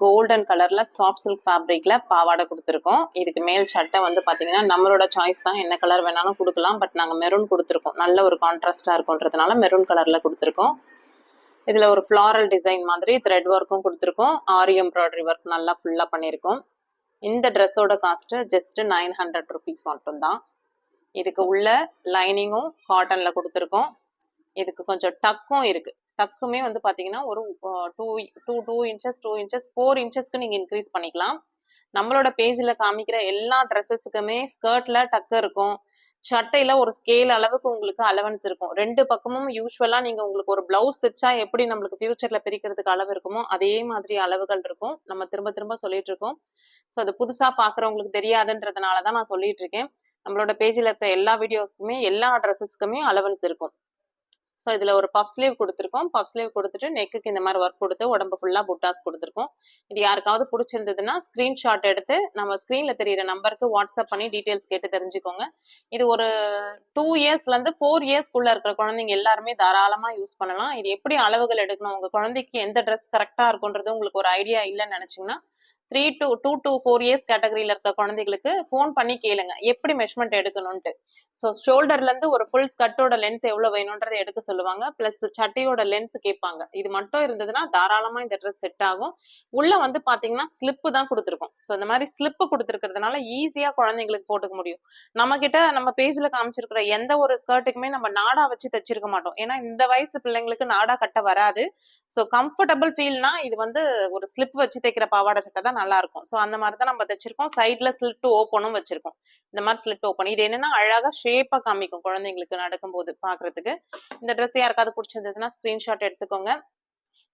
Golden கலர்ல soft silk ஃபேப்ரிக்ல பாவாடை கொடுத்துருக்கோம். இதுக்கு மேல் சட்டை வந்து பாத்தீங்கன்னா நம்மளோட சாய்ஸ் தான், என்ன கலர் வேணாலும் கொடுக்கலாம். பட் நாங்க மெரூன் கொடுத்துருக்கோம், நல்ல ஒரு கான்ட்ராஸ்டா இருக்கும்ன்றதுனால மெரூன் கலர்ல கொடுத்துருக்கோம். இதுல ஒரு ஃபிளாரல் டிசைன் மாதிரி த்ரெட் ஒர்க்கும் கொடுத்துருக்கோம். ஆரி எம்ப்ராய்டரி ஒர்க் நல்லா ஃபுல்லா பண்ணியிருக்கோம். இந்த ட்ரெஸ்ஸோட காஸ்ட் ஜஸ்ட் 900 rupees மட்டும்தான். இதுக்கு உள்ள லைனிங்கும் காட்டன்ல கொடுத்துருக்கோம். இதுக்கு கொஞ்சம் டக்கும் இருக்கு. டக்குமே வந்து பாத்தீங்கன்னா ஒரு 2 இன்ச்சஸ் 2 இன்ச்சஸ் 4 இன்ச்சஸ்க்கு நீங்க இன்க்ரீஸ் பண்ணிக்கலாம். நம்மளோட பேஜ்ல காமிக்கிற எல்லா ட்ரெஸ்ஸஸுக்குமே ஸ்கர்ட்ல டக்கு இருக்கும், சட்டையில ஒரு ஸ்கேல் அளவுக்கு உங்களுக்கு அலவன்ஸ் இருக்கும். ரெண்டு பக்கமும் யூஸ்வலா நீங்க உங்களுக்கு ஒரு பிளவுஸ் தைச்சா எப்படி நம்மளுக்கு ஃபியூச்சர்ல பிரிக்கிறதுக்கு அளவு இருக்குமோ அதே மாதிரி அளவுகள் இருக்கும். நம்ம திரும்ப திரும்ப சொல்லிட்டு இருக்கோம். ஸோ அது புதுசா பாக்குறவங்களுக்கு தெரியாதுன்றதுனாலதான் நான் சொல்லிட்டு இருக்கேன். நம்மளோட பேஜ்ல இருக்கிற எல்லா வீடியோஸ்க்குமே எல்லா ட்ரெஸ்ஸஸ்க்குமே அலவன்ஸ் இருக்கும். ஸோ இதில் ஒரு பஃப் ஸ்லீவ் கொடுத்துருக்கோம். பஃப் ஸ்லீவ் கொடுத்துட்டு நெக்குக்கு இந்த மாதிரி ஒர்க் கொடுத்து உடம்பு ஃபுல்லாக புட்டாஸ் கொடுத்துருக்கோம். இது யாருக்காவது பிடிச்சிருந்ததுன்னா ஸ்க்ரீன்ஷாட் எடுத்து நம்ம ஸ்க்ரீனில் தெரியிற நம்பருக்கு வாட்ஸ்அப் பண்ணி டீட்டெயில்ஸ் கேட்டு தெரிஞ்சுக்கோங்க. இது ஒரு 2 இயர்ஸ்லேருந்து 4 இயர்ஸ்க்குள்ளே இருக்கிற குழந்தைங்க எல்லாருமே தாராளமாக யூஸ் பண்ணலாம். இது எப்படி அளவுகள் எடுக்கணும், உங்கள் குழந்தைக்கு எந்த ட்ரெஸ் கரெக்டாக இருக்குன்றது உங்களுக்கு ஒரு ஐடியா இல்லைன்னு நினச்சிங்கன்னா 2 to 4 இயர்ஸ் கேட்டகரியில இருக்க குழந்தைகளுக்கு ஃபோன் பண்ணி கேளுங்க எப்படி மெஷர்மெண்ட் எடுக்கணும்ட்டு. ஸோ ஷோல்டர்ல இருந்து ஒரு ஃபுல் ஸ்கர்ட்டோட லென்த் எவ்வளவு வேணும்ன்றதை எடுக்க சொல்லுவாங்க. பிளஸ் சட்டையோட லென்த் கேட்பாங்க. இது மட்டும் இருந்ததுன்னா தாராளமா இந்த ட்ரெஸ் செட் ஆகும். உள்ள வந்து பாத்தீங்கன்னா ஸ்லிப்பு தான் கொடுத்துருக்கோம். ஸோ இந்த மாதிரி ஸ்லிப்பு கொடுத்துருக்கிறதுனால ஈஸியா குழந்தைங்களுக்கு போட்டுக்க முடியும். நம்ம கிட்ட நம்ம பேஜ்ல காமிச்சிருக்கிற எந்த ஒரு ஸ்கர்ட்டுக்குமே நம்ம நாடா வச்சு தைச்சிருக்க மாட்டோம். ஏன்னா இந்த வயசு பிள்ளைங்களுக்கு நாடா கட்ட வராது. ஸோ கம்ஃபர்டபுள் ஃபீல்னா இது வந்து ஒரு ஸ்லிப் வச்சு தைக்கிற பாவாடை சட்டை தான் நல்லா இருக்கும். ஸோ அந்த மாதிரி தான் நம்ம தைச்சிருக்கோம். சைட்ல ஸ்லிட் ஓப்பனும் வச்சிருக்கோம். இந்த மாதிரி ஸ்லிட் ஓப்பன். இது என்னன்னா அழகா ஷேப்பா காமிக்கும் குழந்தைங்களுக்கு நடக்கும்போது பாக்குறதுக்கு. இந்த ட்ரெஸ் யாருக்காவது பிடிச்சிருந்ததுன்னா ஸ்கிரீன்ஷாட் எடுத்துக்கோங்க.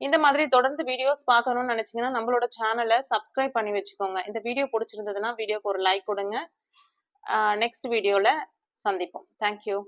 இந்த மாதிரி தொடர்ந்து வீடியோஸ் பார்க்கணும்னு நினைச்சீங்கன்னா நம்மளோட சேனலை சப்ஸ்கிரைப் பண்ணி வச்சுக்கோங்க. இந்த வீடியோ பிடிச்சிருந்ததுன்னா வீடியோக்கு ஒரு லைக் கொடுங்க. நெக்ஸ்ட் வீடியோல சந்திப்போம். தேங்க்யூ.